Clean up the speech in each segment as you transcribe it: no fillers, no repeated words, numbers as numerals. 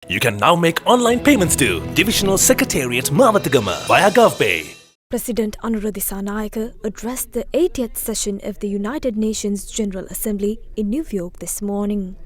You can now make online payments to Divisional Secretariat Mawatagama via GovPay. President Anura Dissanayake addressed the 80th session of the United Nations General Assembly in New York this morning.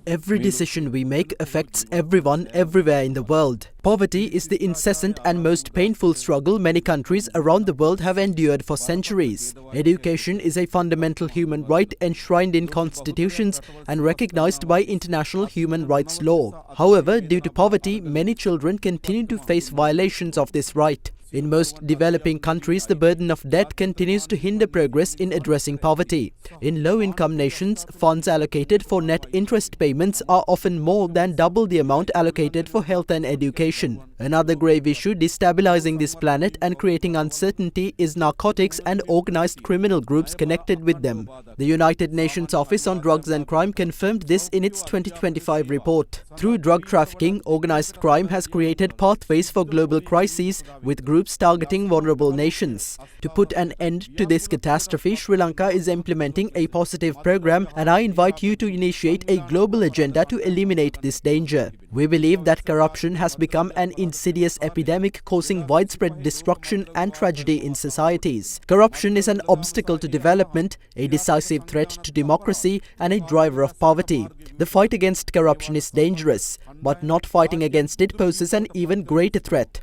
Every decision we make affects everyone everywhere in the world. Poverty is the incessant and most painful struggle many countries around the world have endured for centuries. Education is a fundamental human right enshrined in constitutions and recognized by international human rights law. However, due to poverty, many children continue to face violations of this right. In most developing countries, the burden of debt continues to hinder progress in addressing poverty. In low-income nations, funds allocated for net interest payments are often more than double the amount allocated for health and education. Another grave issue destabilizing this planet and creating uncertainty is narcotics and organized criminal groups connected with them. The United Nations Office on Drugs and Crime confirmed this in its 2025 report. Through drug trafficking, organized crime has created pathways for global crises with groups targeting vulnerable nations. To put an end to this catastrophe, Sri Lanka is implementing a positive program, and I invite you to initiate a global agenda to eliminate this danger. We believe that corruption has become an insidious epidemic causing widespread destruction and tragedy in societies. Corruption is an obstacle to development, a decisive threat to democracy, and a driver of poverty. The fight against corruption is dangerous, but not fighting against it poses an even greater threat.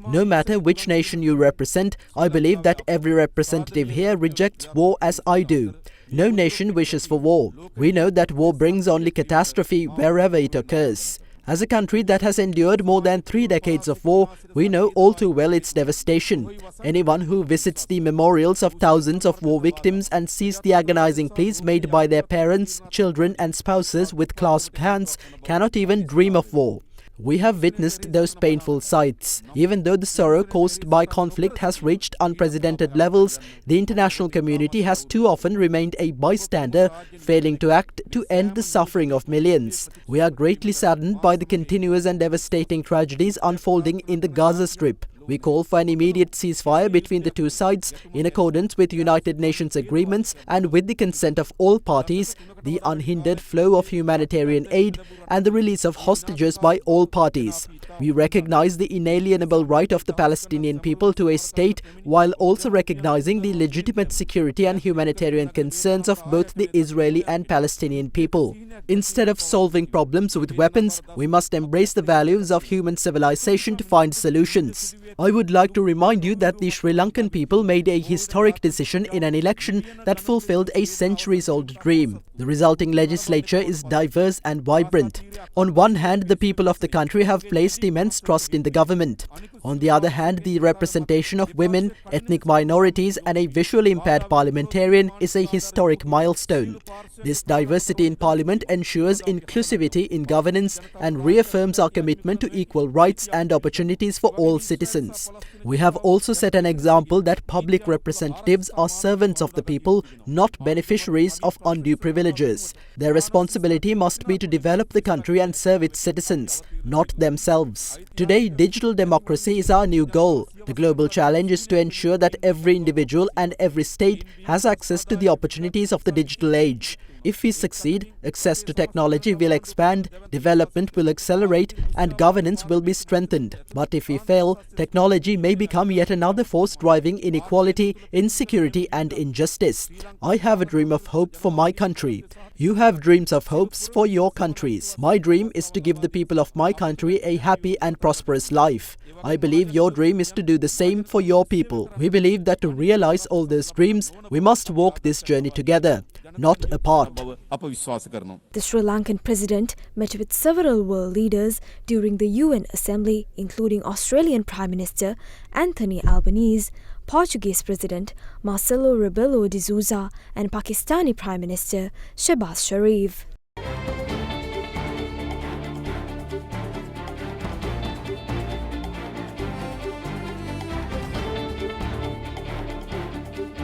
No matter which nation you represent, I believe that every representative here rejects war as I do. No nation wishes for war. We know that war brings only catastrophe wherever it occurs. As a country that has endured more than 3 decades of war, we know all too well its devastation. Anyone who visits the memorials of thousands of war victims and sees the agonizing pleas made by their parents, children and spouses with clasped hands cannot even dream of war. We have witnessed those painful sights. Even though the sorrow caused by conflict has reached unprecedented levels, the international community has too often remained a bystander, failing to act to end the suffering of millions. We are greatly saddened by the continuous and devastating tragedies unfolding in the Gaza Strip. We call for an immediate ceasefire between the two sides in accordance with United Nations agreements and with the consent of all parties, the unhindered flow of humanitarian aid and the release of hostages by all parties. We recognize the inalienable right of the Palestinian people to a state while also recognizing the legitimate security and humanitarian concerns of both the Israeli and Palestinian people. Instead of solving problems with weapons, we must embrace the values of human civilization to find solutions. I would like to remind you that the Sri Lankan people made a historic decision in an election that fulfilled a centuries-old dream. The resulting legislature is diverse and vibrant. On one hand, the people of the country have placed immense trust in the government. On the other hand, the representation of women, ethnic minorities and a visually impaired parliamentarian is a historic milestone. This diversity in parliament ensures inclusivity in governance and reaffirms our commitment to equal rights and opportunities for all citizens. We have also set an example that public representatives are servants of the people, not beneficiaries of undue privileges. Their responsibility must be to develop the country and serve its citizens, not themselves. Today, digital democracy is our new goal. The global challenge is to ensure that every individual and every state has access to the opportunities of the digital age. If we succeed, access to technology will expand, development will accelerate, and governance will be strengthened. But if we fail, technology may become yet another force driving inequality, insecurity, and injustice. I have a dream of hope for my country. You have dreams of hopes for your countries. My dream is to give the people of my country a happy and prosperous life. I believe your dream is to do the same for your people. We believe that to realize all those dreams, we must walk this journey together, not apart. The Sri Lankan president met with several world leaders during the UN Assembly, including Australian Prime Minister Anthony Albanese, Portuguese President Marcelo Rebelo de Sousa and Pakistani Prime Minister Shehbaz Sharif.